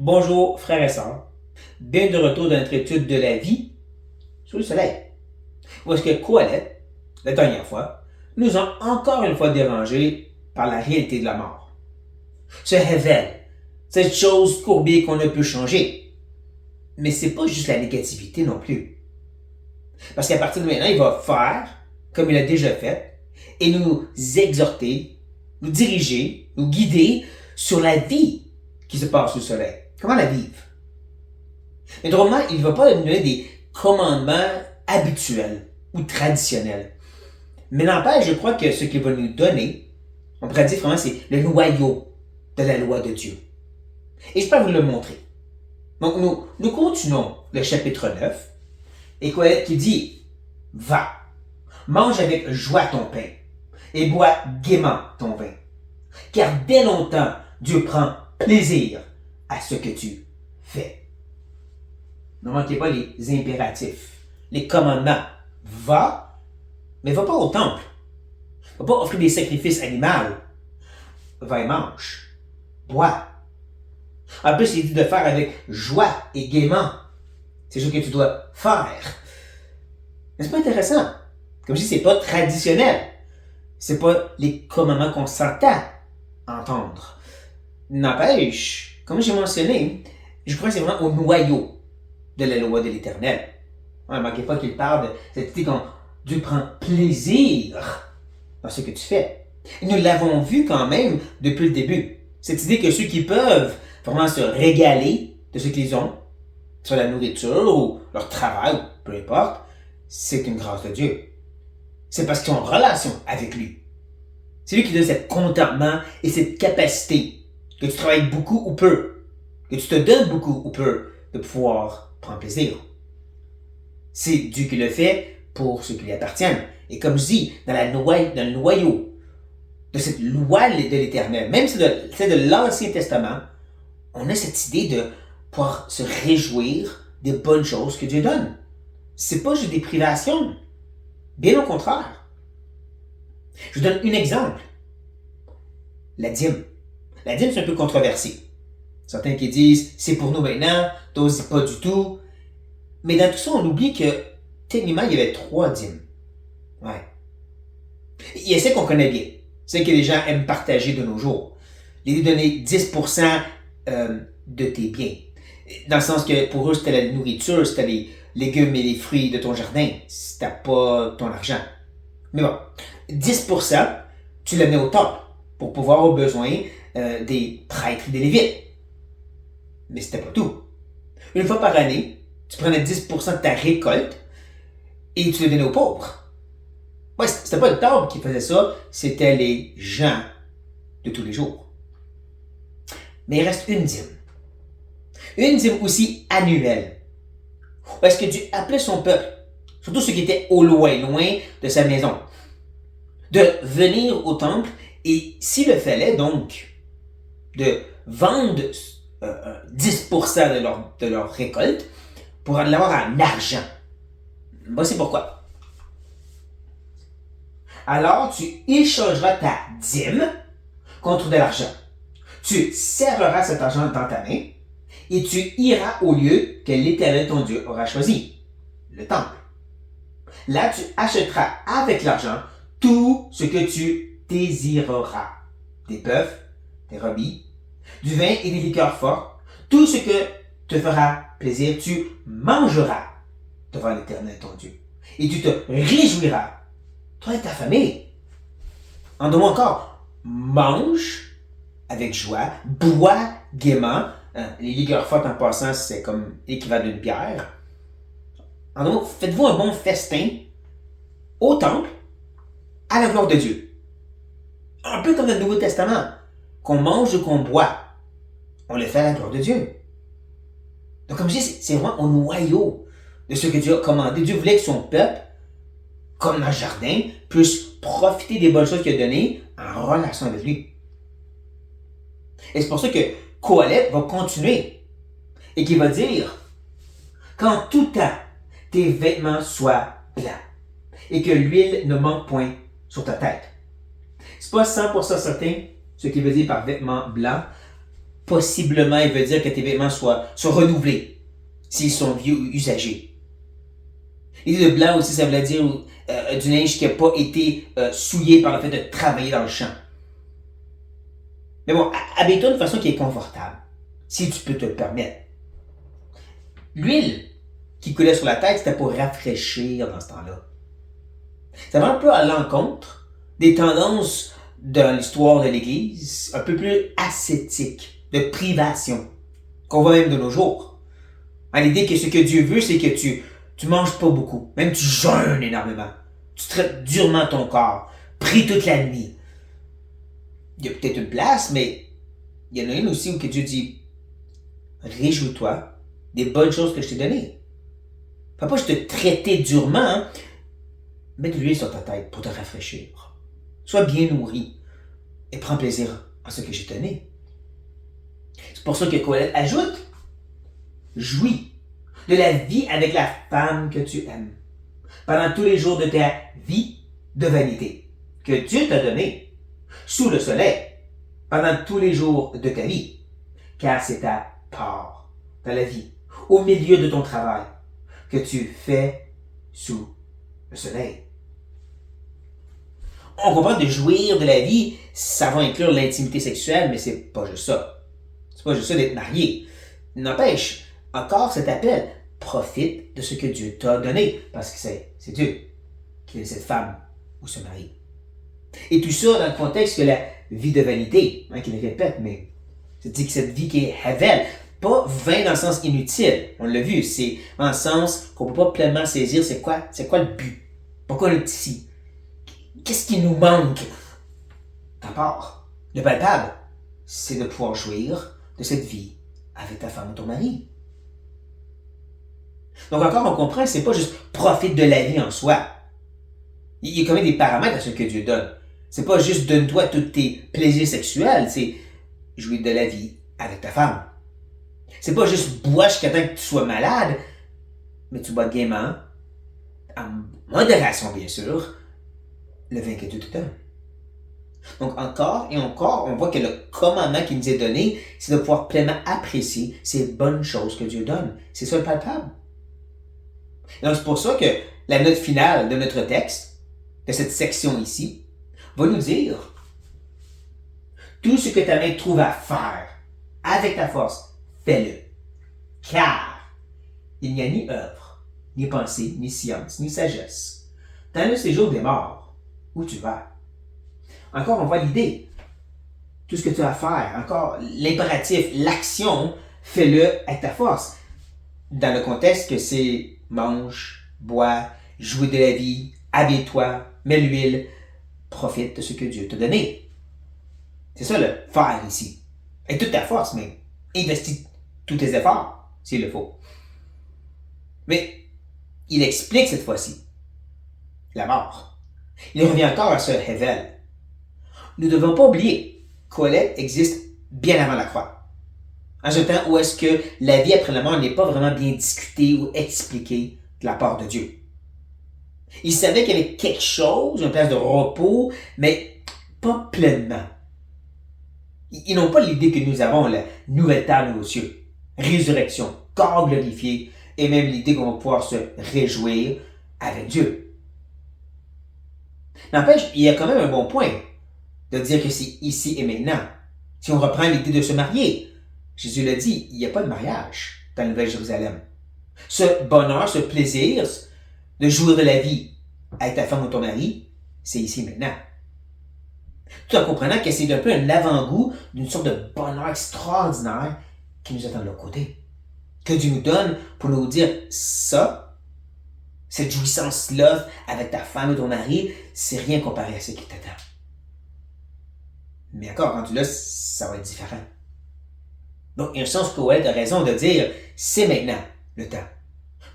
Bonjour frères et sœurs, bien de retour dans notre étude de la vie sous le soleil. Où est-ce que Coëlette, la dernière fois, nous a encore une fois dérangés par la réalité de la mort. Ce révèle, cette chose courbée qu'on ne peut changer. Mais c'est pas juste la négativité non plus. Parce qu'à partir de maintenant, il va faire, comme il a déjà fait, et nous exhorter, nous diriger, nous guider sur la vie qui se passe sous le soleil. Comment la vivre? Mais drôlement, il ne va pas nous donner des commandements habituels ou traditionnels. Mais n'empêche, je crois que ce qu'il va nous donner, on pourrait dire vraiment, c'est le noyau de la loi de Dieu. Et je peux vous le montrer. Donc, nous continuons le chapitre 9, et Coëlette qui dit, « Va, mange avec joie ton pain, et bois gaiement ton vin, car dès longtemps Dieu prend plaisir à ce que tu fais. » Ne manquez pas les impératifs, les commandements. Va, mais va pas au temple. Va pas offrir des sacrifices animaux. Va et mange. Bois. En plus, il dit de faire avec joie et gaiement. C'est ce que tu dois faire. Mais c'est pas intéressant. Comme je dis, c'est pas traditionnel. C'est pas les commandements qu'on s'entend entendre. N'empêche, comme j'ai mentionné, je crois que c'est vraiment au noyau de la loi de l'Éternel. Ne manquez pas qu'il parle de cette idée quand Dieu prend plaisir dans ce que tu fais. Et nous l'avons vu quand même depuis le début. Cette idée que ceux qui peuvent vraiment se régaler de ce qu'ils ont, soit la nourriture ou leur travail, peu importe, c'est une grâce de Dieu. C'est parce qu'ils ont une relation avec lui. C'est lui qui donne cet contentement et cette capacité, que tu travailles beaucoup ou peu, que tu te donnes beaucoup ou peu, de pouvoir prendre plaisir. C'est Dieu qui le fait pour ceux qui lui appartiennent. Et comme je dis, dans le noyau de cette loi de l'Éternel, même celle de l'Ancien Testament, on a cette idée de pouvoir se réjouir des bonnes choses que Dieu donne. C'est pas juste des privations. Bien au contraire. Je vous donne un exemple. La dîme. La dîme, c'est un peu controversé. Certains qui disent, c'est pour nous maintenant, d'autres disent pas du tout. Mais dans tout ça, on oublie que, techniquement, il y avait 3 dîmes. Ouais. Il y a celle qu'on connaît bien. Celle que les gens aiment partager de nos jours. L'idée de donner 10% de tes biens. Dans le sens que pour eux, c'était la nourriture, c'était les légumes et les fruits de ton jardin. C'était pas ton argent. Mais bon, 10%, tu le mets au temple pour pouvoir aux besoins des prêtres et des lévites. Mais c'était pas tout. Une fois par année, tu prenais 10% de ta récolte et tu le donnais aux pauvres. Ouais, c'était pas le temple qui faisait ça, c'était les gens de tous les jours. Mais il reste une dîme. Une dîme aussi annuelle. Parce que Dieu appelait son peuple, surtout ceux qui étaient au loin de sa maison, de venir au temple et s'il le fallait donc, de vendre 10% de leur récolte pour l'avoir en argent. Voici pourquoi. Alors tu échangeras ta dîme contre de l'argent. Tu serreras cet argent dans ta main et tu iras au lieu que l'Éternel ton Dieu aura choisi, le temple. Là, tu achèteras avec l'argent tout ce que tu désireras. Des bœufs, des brebis, du vin et des liqueurs fortes, tout ce que te fera plaisir, tu mangeras devant l'Éternel ton Dieu. Et tu te réjouiras, toi et ta famille. En deux mots encore, mange avec joie, bois gaiement. Les liqueurs fortes en passant, c'est comme l'équivalent d'une bière. En deux mots, faites-vous un bon festin au temple, à la gloire de Dieu. Un peu comme dans le Nouveau Testament, qu'on mange ou qu'on boit, on le fait à la gloire de Dieu. Donc comme je dis, c'est vraiment au noyau de ce que Dieu a commandé. Dieu voulait que son peuple, comme dans le jardin, puisse profiter des bonnes choses qu'il a données en relation avec lui. Et c'est pour ça que Coëlette va continuer et qu'il va dire, qu'en tout temps, tes vêtements soient blancs et que l'huile ne manque point sur ta tête. C'est pas 100% certain ce qu'il veut dire par vêtements blancs. possiblement, il veut dire que tes vêtements soient renouvelés s'ils sont vieux ou usagés. L'idée de blanc aussi, ça veut dire du linge qui n'a pas été souillé par le fait de travailler dans le champ. Mais bon, habille-toi d'une façon qui est confortable, si tu peux te le permettre. L'huile qui coulait sur la tête, c'était pour rafraîchir dans ce temps-là. Ça va un peu à l'encontre des tendances dans l'histoire de l'Église, un peu plus ascétique, de privation, qu'on voit même de nos jours. L'idée que ce que Dieu veut, c'est que tu manges pas beaucoup, même tu jeûnes énormément. Tu traites durement ton corps, pries toute la nuit. Il y a peut-être une place, mais il y en a une aussi où que Dieu dit « Réjouis-toi des bonnes choses que je t'ai données. » Fais pas juste te traiter durement, hein. Mets de l'huile sur ta tête pour te rafraîchir. Sois bien nourri et prends plaisir en ce que j'ai donné. C'est pour ça que Colette ajoute « Jouis de la vie avec la femme que tu aimes pendant tous les jours de ta vie de vanité que Dieu t'a donnée sous le soleil pendant tous les jours de ta vie, car c'est ta part dans la vie, au milieu de ton travail, que tu fais sous le soleil. » On comprend de jouir de la vie, ça va inclure l'intimité sexuelle, mais c'est pas juste ça. C'est pas juste ça d'être marié. N'empêche, encore cet appel, profite de ce que Dieu t'a donné, parce que c'est Dieu qui donne cette femme ou ce mari. Et tout ça dans le contexte que la vie de vanité, qui le répète, mais c'est dit que cette vie qui est havel, pas vain dans le sens inutile, on l'a vu, c'est dans le sens qu'on peut pas pleinement saisir c'est quoi le but, pourquoi on est ici, qu'est-ce qui nous manque. D'abord, le palpable, c'est de pouvoir jouir de cette vie avec ta femme ou ton mari. Donc encore, on comprend que c'est pas juste profite de la vie en soi. Il y a quand même des paramètres à ce que Dieu donne. C'est pas juste donne-toi tous tes plaisirs sexuels, c'est jouir de la vie avec ta femme. C'est pas juste bois jusqu'à temps que tu sois malade, mais tu bois gaiement, en modération bien sûr, le vin que Dieu te donne. Donc encore et encore, on voit que le commandement qui nous est donné, c'est de pouvoir pleinement apprécier ces bonnes choses que Dieu donne. C'est ça le palpable. Et donc c'est pour ça que la note finale de notre texte, de cette section ici, va nous dire tout ce que ta main trouve à faire avec ta force, fais-le. Car il n'y a ni œuvre, ni pensée, ni science, ni sagesse dans le séjour des morts où tu vas. Encore, on voit l'idée. Tout ce que tu as à faire, encore l'impératif, l'action, fais-le avec ta force. Dans le contexte que c'est mange, bois, jouis de la vie, habille-toi, mets l'huile, profite de ce que Dieu t'a donné. C'est ça le faire ici. Avec toute ta force, mais investis tous tes efforts, s'il le faut. Mais il explique cette fois-ci la mort. Il revient encore à ce Hevel. Nous ne devons pas oublier que Colette existe bien avant la croix. En un temps où est-ce que la vie après la mort n'est pas vraiment bien discutée ou expliquée de la part de Dieu. Il savait qu'il y avait quelque chose, une place de repos, mais pas pleinement. Ils n'ont pas l'idée que nous avons la nouvelle terre, nouveaux cieux, résurrection, corps glorifié, et même l'idée qu'on va pouvoir se réjouir avec Dieu. N'empêche, il y a quand même un bon point de dire que c'est ici et maintenant. Si on reprend l'idée de se marier, Jésus l'a dit, il n'y a pas de mariage dans la Nouvelle Jérusalem. Ce bonheur, ce plaisir de jouir de la vie avec ta femme ou ton mari, c'est ici et maintenant. Tout en comprenant que c'est un peu un avant-goût d'une sorte de bonheur extraordinaire qui nous attend de l'autre côté. Que Dieu nous donne pour nous dire ça, cette jouissance-là avec ta femme ou ton mari, c'est rien comparé à ce qui t'attend. Mais encore, rendu là, ça va être différent. Donc, il y a un sens Coël a raison de dire, c'est maintenant le temps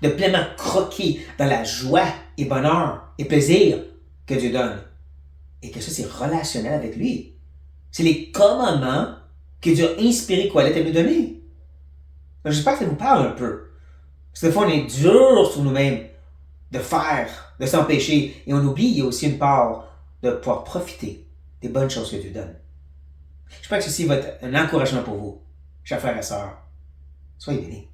de pleinement croquer dans la joie et bonheur et plaisir que Dieu donne. Et que ça, c'est relationnel avec lui. C'est les commandements que Dieu a inspiré Colette à nous donner. Donc, j'espère que ça vous parle un peu. Parce que des fois, on est dur sur nous-mêmes de faire, de s'empêcher. Et on oublie, il y a aussi une part de pouvoir profiter des bonnes choses que Dieu donne. J'espère que ceci va être un encouragement pour vous. chers frères et sœurs, soyez bénis.